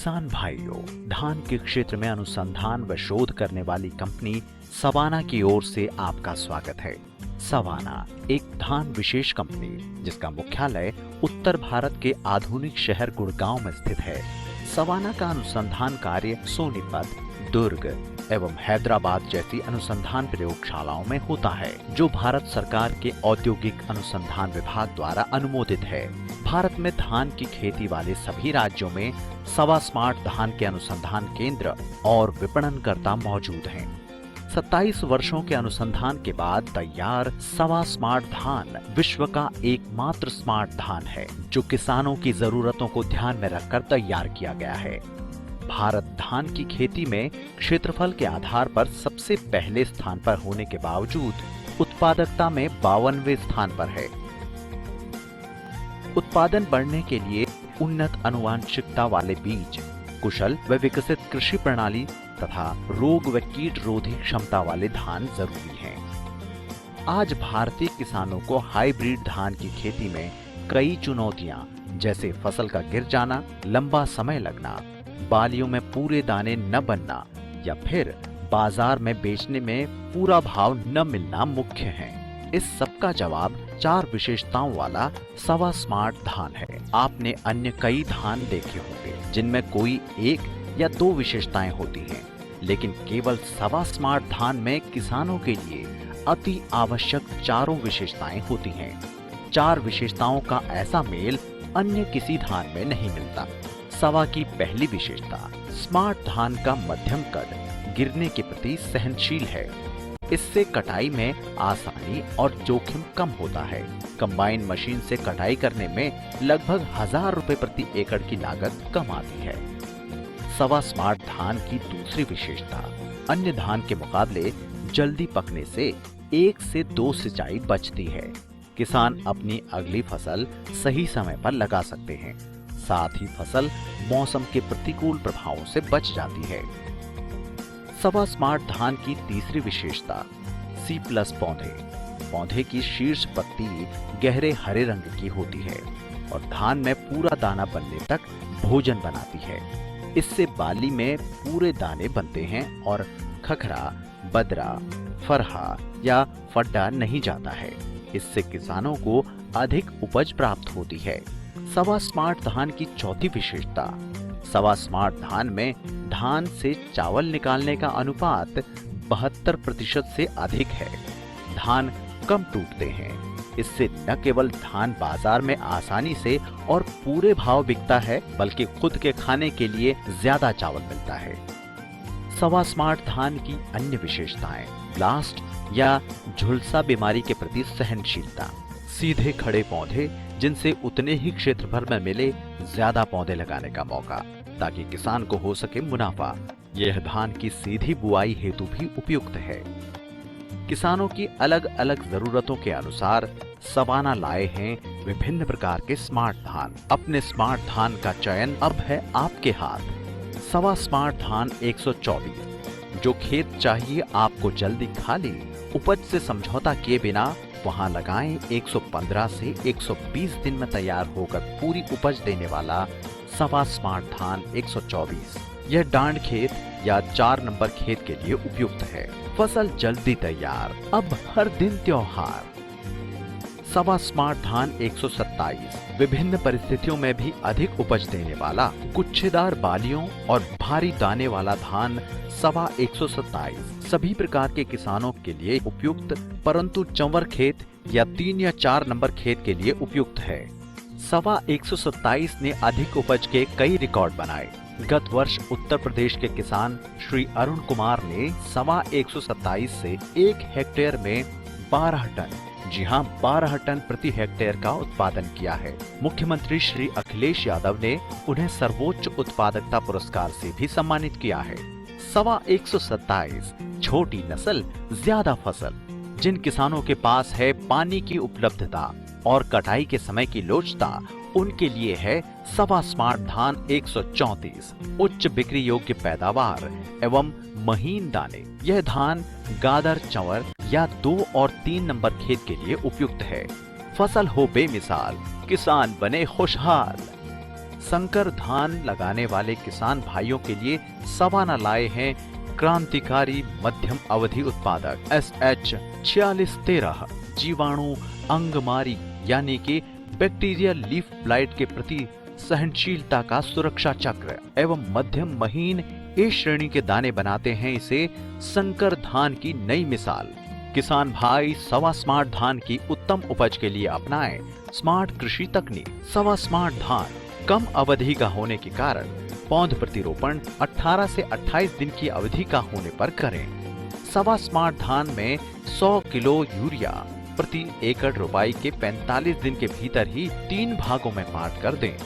किसान भाइयों, धान के क्षेत्र में अनुसंधान व शोध करने वाली कंपनी सवाना की ओर से आपका स्वागत है। सवाना एक धान विशेष कंपनी जिसका मुख्यालय उत्तर भारत के आधुनिक शहर गुड़गांव में स्थित है। सवाना का अनुसंधान कार्य सोनीपत, दुर्ग एवं हैदराबाद जैसी अनुसंधान प्रयोगशालाओं में होता है, जो भारत सरकार के औद्योगिक अनुसंधान विभाग द्वारा अनुमोदित है। भारत में धान की खेती वाले सभी राज्यों में सवा स्मार्ट धान के अनुसंधान केंद्र और विपणनकर्ता मौजूद हैं। 27 वर्षों के अनुसंधान के बाद तैयार सवा स्मार्ट धान विश्व का एकमात्र स्मार्ट धान है, जो किसानों की जरूरतों को ध्यान में रखकर तैयार किया गया है। भारत धान की खेती में क्षेत्रफल के आधार पर सबसे पहले स्थान पर होने के बावजूद उत्पादकता में 52वें स्थान पर है। उत्पादन बढ़ने के लिए उन्नत आनुवंशिकता वाले बीज, कुशल व विकसित कृषि प्रणाली तथा रोग व कीट रोधी क्षमता वाले धान जरूरी हैं। आज भारतीय किसानों को हाइब्रिड धान की खेती में कई चुनौतियां, जैसे फसल का गिर जाना, लंबा समय लगना, बालियों में पूरे दाने न बनना या फिर बाजार में बेचने में पूरा भाव न मिलना मुख्य हैं। इस सब का जवाब 4 विशेषताओं वाला सवा स्मार्ट धान है। आपने अन्य कई धान देखे होंगे जिनमें कोई 1 या 2 विशेषताएं होती हैं, लेकिन केवल सवा स्मार्ट धान में किसानों के लिए अति आवश्यक 4 विशेषताएं होती हैं। 4 विशेषताओं का ऐसा मेल अन्य किसी धान में नहीं मिलता। सवा की पहली विशेषता, स्मार्ट धान का मध्यम कद गिरने के प्रति सहनशील है। इससे कटाई में आसानी और जोखिम कम होता है। कंबाइन मशीन से कटाई करने में लगभग 1000 रुपए प्रति एकड़ की लागत कम आती है। सवा स्मार्ट धान की दूसरी विशेषता, अन्य धान के मुकाबले जल्दी पकने से 1 से 2 सिंचाई बचती है। किसान अपनी अगली फसल सही समय पर लगा सकते हैं। साथ ही फसल मौसम के प्रतिकूल प्रभावों से बच जाती है। सवा स्मार्ट धान की तीसरी विशेषता, C+ पौधे की शीर्ष पत्ती गहरे हरे रंग की होती है और धान में पूरा दाना बनने तक भोजन बनाती है। इससे बाली में पूरे दाने बनते हैं और खखरा, बदरा, फरहा या फड्डा नहीं जाता है। इससे किसानों को अधिक उपज प्राप्त होती है। सवा स्मार्ट धान की चौथी विशेषता, सवा स्मार्ट धान में धान से चावल निकालने का अनुपात 72% से अधिक है। धान कम टूटते हैं। इससे न केवल धान बाजार में आसानी से और पूरे भाव बिकता है, बल्कि खुद के खाने के लिए ज्यादा चावल मिलता है। सवा स्मार्ट धान की अन्य विशेषताएं, ब्लास्ट या झुलसा बीमारी के प्रति सहनशीलता, सीधे खड़े पौधे जिनसे उतने ही क्षेत्रफल में मिले ज्यादा पौधे लगाने का मौका, ताकि किसान को हो सके मुनाफा। यह धान की सीधी बुआई हेतु भी उपयुक्त है। किसानों की अलग अलग जरूरतों के अनुसार सवाना लाए हैं विभिन्न प्रकार के स्मार्ट धान। अपने स्मार्ट धान का चयन अब है आपके हाथ। सवा स्मार्ट धान 124, जो खेत चाहिए आपको जल्दी खाली, उपज से समझौता किए बिना वहां लगाएं। 115 से 120 दिन में तैयार होकर पूरी उपज देने वाला सवा स्मार्ट धान 124। यह डांड खेत या 4 नंबर खेत के लिए उपयुक्त है। फसल जल्दी तैयार, अब हर दिन त्योहार। सवा स्मार्ट धान 127, विभिन्न परिस्थितियों में भी अधिक उपज देने वाला, गुच्छेदार बालियों और भारी दाने वाला धान सवा 127 सभी प्रकार के किसानों के लिए उपयुक्त, परंतु चंवर खेत या 3 या 4 नंबर खेत के लिए उपयुक्त है। सवा 127 ने अधिक उपज के कई रिकॉर्ड बनाए। गत वर्ष उत्तर प्रदेश के किसान श्री अरुण कुमार ने सवा 127 से 1 हेक्टेयर में 12 टन, जी हां 12 टन प्रति हेक्टेयर का उत्पादन किया है। मुख्यमंत्री श्री अखिलेश यादव ने उन्हें सर्वोच्च उत्पादकता पुरस्कार से भी सम्मानित किया है। सवा 127 छोटी नस्ल, ज्यादा फसल। जिन किसानों के पास है पानी की उपलब्धता और कटाई के समय की लोचता, उनके लिए है सवा स्मार्ट धान 134, उच्च बिक्री योग्य पैदावार एवं महीन दाने। यह धान गादर, चंवर या 2 और 3 नंबर खेत के लिए उपयुक्त है। फसल हो बेमिसाल, किसान बने खुशहाल। संकर धान लगाने वाले किसान भाइयों के लिए सवाना लाए हैं क्रांतिकारी मध्यम अवधि उत्पादक SH 4613 जीवाणु अंगमारी यानी कि बैक्टीरियल लीफ ब्लाइट के प्रति सहनशीलता का सुरक्षा चक्र एवं मध्यम महीन ए श्रेणी के दाने बनाते हैं इसे संकर धान की नई मिसाल। किसान भाई सवा स्मार्ट धान की उत्तम उपज के लिए अपनाएं स्मार्ट कृषि तकनीक। सवा स्मार्ट धान कम अवधि का होने के कारण पौध प्रतिरोपण 18 से 28 दिन की अवधि का होने पर करें। सवा स्मार्ट धान में 100 किलो यूरिया प्रति एकड़ रोपाई के 45 दिन के भीतर ही 3 भागों में बांट कर दें।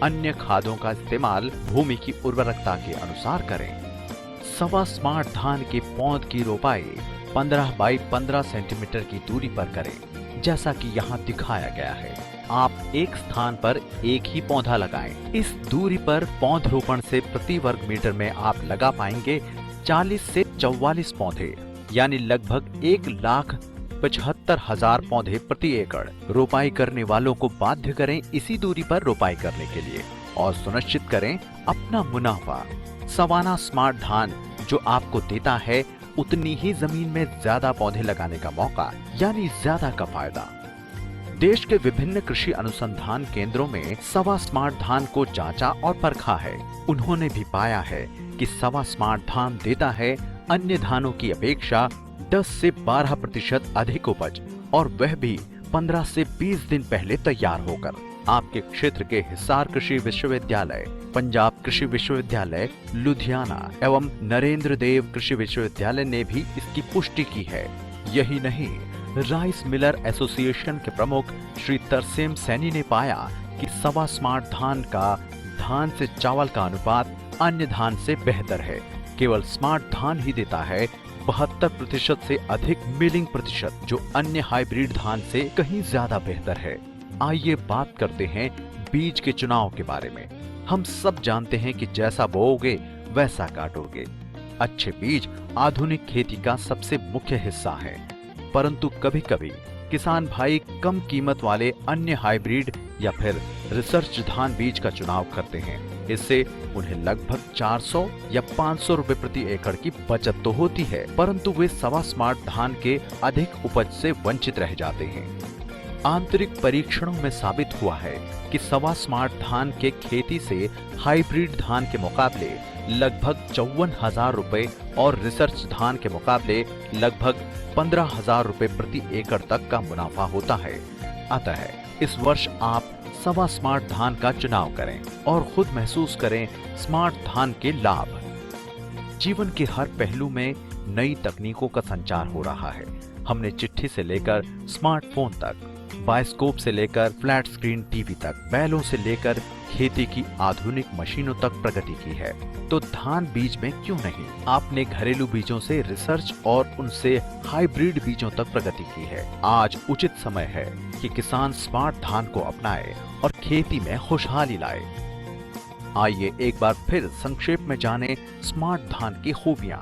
अन्य खादों का इस्तेमाल भूमि की उर्वरकता के अनुसार करें। सवा स्मार्ट धान के पौध की रोपाई 15 बाई 15 सेंटीमीटर की दूरी पर करें, जैसा कि यहाँ दिखाया गया है। आप एक स्थान पर एक ही पौधा लगाएं। इस दूरी पर पौधरोपण से प्रति वर्ग मीटर में आप लगा पाएंगे 40 से 44 पौधे, यानी लगभग 1,75,000 पौधे प्रति एकड़। रोपाई करने वालों को बाध्य करें इसी दूरी पर रोपाई करने के लिए और सुनिश्चित करें अपना मुनाफा। सवाना स्मार्ट धान जो आपको देता है उतनी ही जमीन में ज्यादा पौधे लगाने का मौका, यानी ज्यादा का फायदा। देश के विभिन्न कृषि अनुसंधान केंद्रों में सवा स्मार्ट धान को जांचा और परखा है। उन्होंने भी पाया है कि सवा स्मार्ट धान देता है अन्य धानों की अपेक्षा 10 से 12% अधिक उपज, और वह भी 15 से 20 दिन पहले तैयार होकर। आपके क्षेत्र के हिसार कृषि विश्वविद्यालय, पंजाब कृषि विश्वविद्यालय लुधियाना एवं नरेंद्र देव कृषि विश्वविद्यालय ने भी इसकी पुष्टि की है। यही नहीं, राइस मिलर एसोसिएशन के प्रमुख श्री तरसेम सैनी ने पाया कि सवा स्मार्ट धान का धान से चावल का अनुपात अन्य धान से बेहतर है। केवल स्मार्ट धान ही देता है 72% से अधिक मिलिंग प्रतिशत, जो अन्य हाइब्रिड धान से कहीं ज्यादा बेहतर है। आइए बात करते हैं बीज के चुनाव के बारे में। हम सब जानते हैं कि जैसा बोओगे वैसा काटोगे। अच्छे बीज आधुनिक खेती का सबसे मुख्य हिस्सा है, परंतु कभी कभी किसान भाई कम कीमत वाले अन्य हाइब्रिड या फिर रिसर्च धान बीज का चुनाव करते हैं। इससे उन्हें लगभग 400 या 500 रुपए प्रति एकड़ की बचत तो होती है, परंतु वे सवा स्मार्ट धान के अधिक उपज से वंचित रह जाते हैं। आंतरिक परीक्षणों में साबित हुआ है कि सवा स्मार्ट धान के खेती से हाइब्रिड धान के मुकाबले लगभग 54,000 रुपए और रिसर्च धान के मुकाबले लगभग 15,000 रुपए प्रति एकड़ तक का मुनाफा होता है। अतः इस वर्ष आप सवा स्मार्ट धान का चुनाव करें और खुद महसूस करें स्मार्ट धान के लाभ। जीवन के हर पहलू में नई तकनीकों का संचार हो रहा है। हमने चिट्ठी से लेकर स्मार्टफोन तक, बायोस्कोप से लेकर फ्लैट स्क्रीन टीवी तक, बैलों से लेकर खेती की आधुनिक मशीनों तक प्रगति की है। तो धान बीज में क्यों नहीं? आपने घरेलू बीजों से रिसर्च और उनसे हाइब्रिड बीजों तक प्रगति की है। आज उचित समय है कि किसान स्मार्ट धान को अपनाए और खेती में खुशहाली लाए। आइए एक बार फिर संक्षेप में जानें स्मार्ट धान की खूबियां।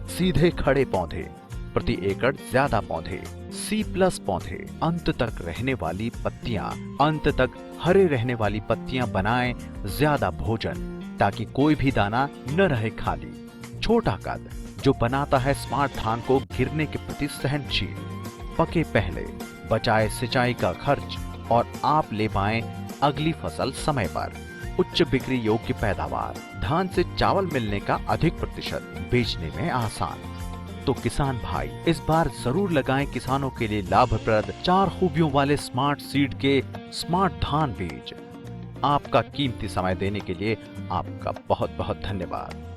सीधे खड़े पौधे, प्रति एकड़ ज्यादा पौधे, C+ पौधे, अंत तक रहने वाली पत्तियां, अंत तक हरे रहने वाली पत्तियां बनाएं ज्यादा भोजन, ताकि कोई भी दाना न रहे खाली। छोटा कद जो बनाता है स्मार्ट धान को गिरने के प्रति सहनशील। पके पहले, बचाए सिंचाई का खर्च और आप ले पाएं अगली फसल समय पर। उच्च बिक्री योग्य पैदावार, धान से चावल मिलने का अधिक प्रतिशत, बेचने में आसान। तो किसान भाई इस बार जरूर लगाएं किसानों के लिए लाभप्रद 4 खूबियों वाले स्मार्ट सीड के स्मार्ट धान बीज। आपका कीमती समय देने के लिए आपका बहुत बहुत धन्यवाद।